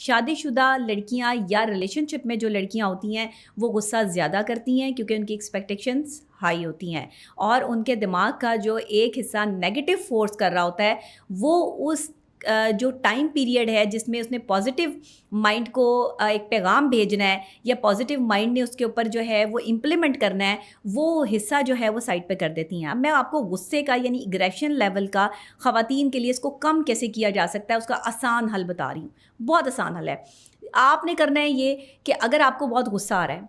شادی شدہ لڑکیاں یا ریلیشن شپ میں جو لڑکیاں ہوتی ہیں وہ غصہ زیادہ کرتی ہیں کیونکہ ان کی ایکسپیکٹیشنز ہائی ہوتی ہیں اور ان کے دماغ کا جو ایک حصہ نیگیٹو فورس کر رہا ہوتا ہے وہ اس جو ٹائم پیریڈ ہے جس میں اس نے پازیٹیو مائنڈ کو ایک پیغام بھیجنا ہے یا پازیٹیو مائنڈ نے اس کے اوپر جو ہے وہ امپلیمنٹ کرنا ہے، وہ حصہ جو ہے وہ سائڈ پہ کر دیتی ہیں۔ اب میں آپ کو غصے کا یعنی اگریشن لیول کا خواتین کے لیے اس کو کم کیسے کیا جا سکتا ہے اس کا آسان حل بتا رہی ہوں۔ بہت آسان حل ہے۔ آپ نے کرنا ہے یہ کہ اگر آپ کو بہت غصہ آ رہا ہے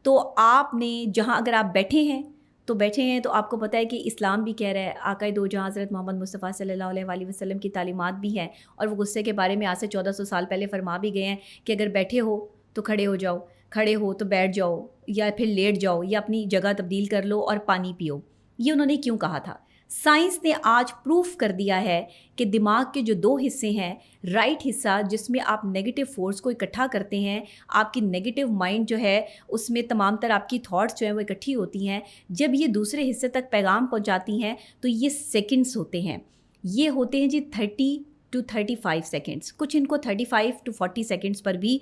تو آپ نے جہاں اگر آپ بیٹھے ہیں تو آپ کو پتہ ہے کہ اسلام بھی کہہ رہا ہے، آقائے دو جہاں حضرت محمد مصطفیٰ صلی اللہ علیہ وآلہ وسلم کی تعلیمات بھی ہیں اور وہ غصے کے بارے میں آج سے 1400 سال پہلے فرما بھی گئے ہیں کہ اگر بیٹھے ہو تو کھڑے ہو جاؤ، کھڑے ہو تو بیٹھ جاؤ یا پھر لیٹ جاؤ یا اپنی جگہ تبدیل کر لو اور پانی پیو۔ یہ انہوں نے کیوں کہا تھا؟ سائنس نے آج پروف کر دیا ہے کہ دماغ کے جو دو حصے ہیں، رائٹ حصہ جس میں آپ نیگیٹو فورس کو اکٹھا کرتے ہیں، آپ کی نیگیٹو مائنڈ جو ہے اس میں تمام تر آپ کی تھاٹس جو ہیں وہ اکٹھی ہوتی ہیں، جب یہ دوسرے حصے تک پیغام پہنچاتی ہیں تو یہ سیکنڈز ہوتے ہیں، یہ ہوتے ہیں جی 30 to 35 سیکنڈز، کچھ ان کو 35 to 40 سیکنڈز پر بھی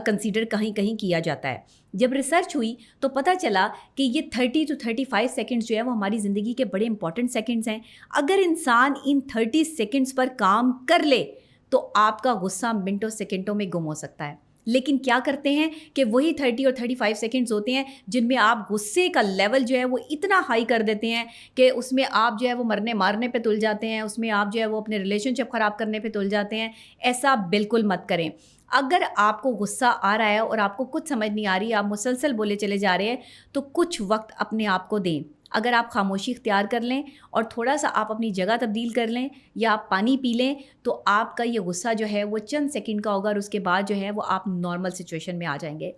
کنسیڈر کہیں کیا جاتا ہے۔ جب ریسرچ ہوئی تو پتہ چلا کہ یہ 30 to 35 سیکنڈز جو ہے وہ ہماری زندگی کے بڑے امپورٹنٹ سیکنڈز ہیں۔ اگر انسان ان 30 سیکنڈز پر کام کر لے تو آپ کا غصہ منٹوں سیکنڈوں میں گم ہو سکتا ہے، لیکن کیا کرتے ہیں کہ وہی 30 اور 35 سیکنڈز ہوتے ہیں جن میں آپ غصے کا لیول جو ہے وہ اتنا ہائی کر دیتے ہیں کہ اس میں آپ جو ہے وہ مرنے مارنے پہ تل جاتے ہیں، اس میں آپ جو ہے وہ اپنے ریلیشن شپ خراب کرنے پہ تل جاتے ہیں۔ ایسا بالکل مت کریں۔ اگر آپ کو غصہ آ رہا ہے اور آپ کو کچھ سمجھ نہیں آ رہی، آپ مسلسل بولے چلے جا رہے ہیں، تو کچھ وقت اپنے آپ کو دیں۔ اگر آپ خاموشی اختیار کر لیں اور تھوڑا سا آپ اپنی جگہ تبدیل کر لیں یا آپ پانی پی لیں تو آپ کا یہ غصہ جو ہے وہ چند سیکنڈ کا ہوگا اور اس کے بعد جو ہے وہ آپ نارمل سچویشن میں آ جائیں گے۔